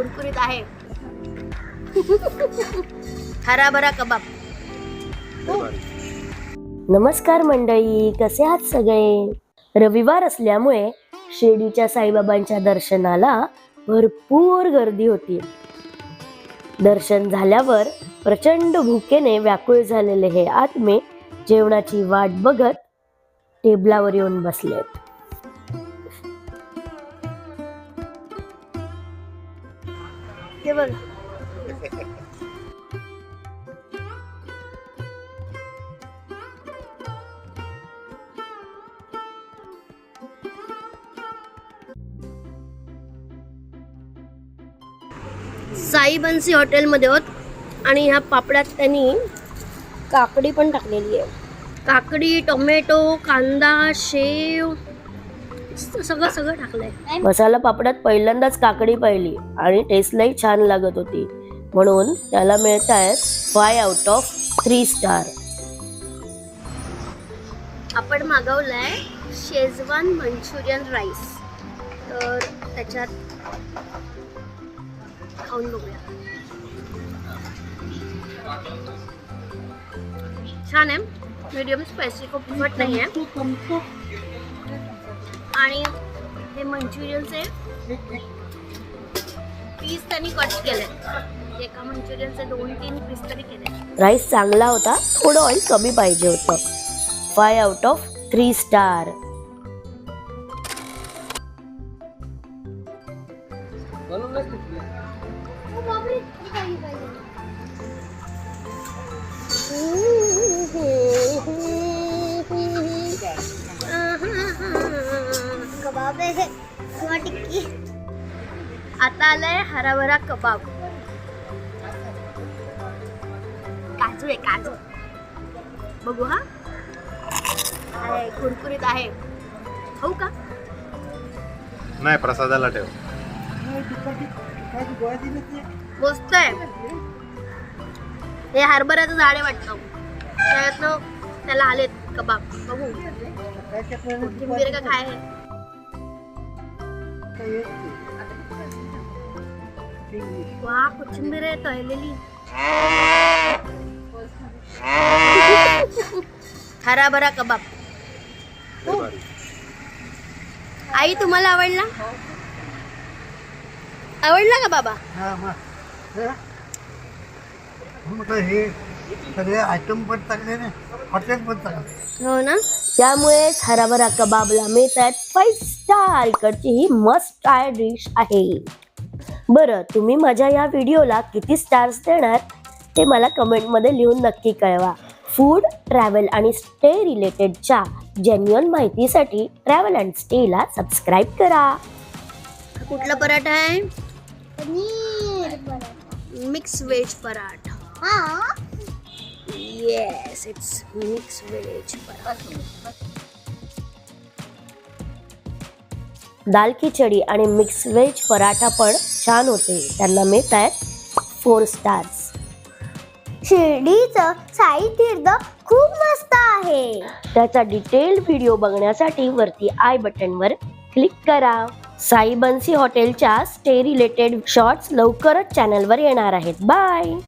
कुरकुरीत आहे. हराभरा कबाब. नमस्कार मंडळी, कसे आहात सगळे? रविवार असल्यामुळे शिर्डीच्या साईबाबांच्या दर्शनाला भरपूर गर्दी होती. दर्शन झाल्यावर प्रचंड भुकेने व्याकुळ झालेले हे आत्मे जेवणाची वाट बघत टेबलावर येऊन बसलेत. हे बघ, साई बन्सी हॉटेलमध्ये होत आणि ह्या पापड्यात त्यांनी काकडी पण टाकलेली आहे. काकडी, टोमॅटो, कांदा, शेव सगळं टाकलंय. मसाला पापडात पहिल्यांदाच काकडी पाहिली आणि टेस्टलाही छान लागत होती, म्हणून त्याला मिळत आहेत 5 out of 3 स्टार. आपण मागवलाय शेजवान मंचुरियन राईस, तर त्याच्यात खाऊन बघूया. छान आहे, मीडियम स्पायसी, खूप तिखट नाही आहे. आणि हे मंचुरियनचे पीस त्यांनी कट केले. एका मंचुरियनचे 2-3 पीस तरी केले. राईस चांगला होता, थोडं ऑइल कमी पाहिजे होतं. 5 out of 3 स्टार. कबाब आहे किंवा टिक्की. आता आलाय हराभरा कबाब. काजू आहे, काजू. बघू हा. आहे, कुरकुरीत आहे. खाऊ का? नाही, प्रसादाला ठेव. मस्त आहे. हे हरभऱ्याचं झाड आहे वाटतं, त्यातनं त्याला आलेत कबाब. बघू, कोथिंबीर का काय आहे. वा, कोथिंबीर आहे तळलेली. हराभरा कबाब. आई, तुम्हाला आवडला? आवडला का बाबा? हे सगळे आयटम पण चांगले ना, हॉटेल पण चांगले. हो ना. त्यामुळेच हराभरा कबाबला मिळतात 5 स्टार. इकडची ही मस्ट ट्राय डिश आहे. बरं, तुम्ही माझ्या या व्हिडिओला किती स्टार्स देणार ते मला कमेंटमध्ये लिहून नक्की कळवा. फूड, ट्रॅव्हल आणि स्टे रिलेटेडच्या जेन्युइन माहितीसाठी ट्रॅव्हल अँड स्टेला सबस्क्राईब करा. कुठला पराठा आहे? Paneer mix veg paratha. Yes, it's mix veg paratha. दाल खिचडी आणि मिक्स व्हेज पराठा पण छान होते. त्यांना मिळत आहेत 4 स्टार्स. शिर्डीचं साई तीर्थ खूप मस्त आहे. त्याचा डिटेल व्हिडिओ बघण्यासाठी वरती आय बटनवर क्लिक करा. साई बन्सी हॉटेलच्या स्टे रिलेटेड शॉर्ट्स लवकरच चॅनलवर येणार आहेत. बाय.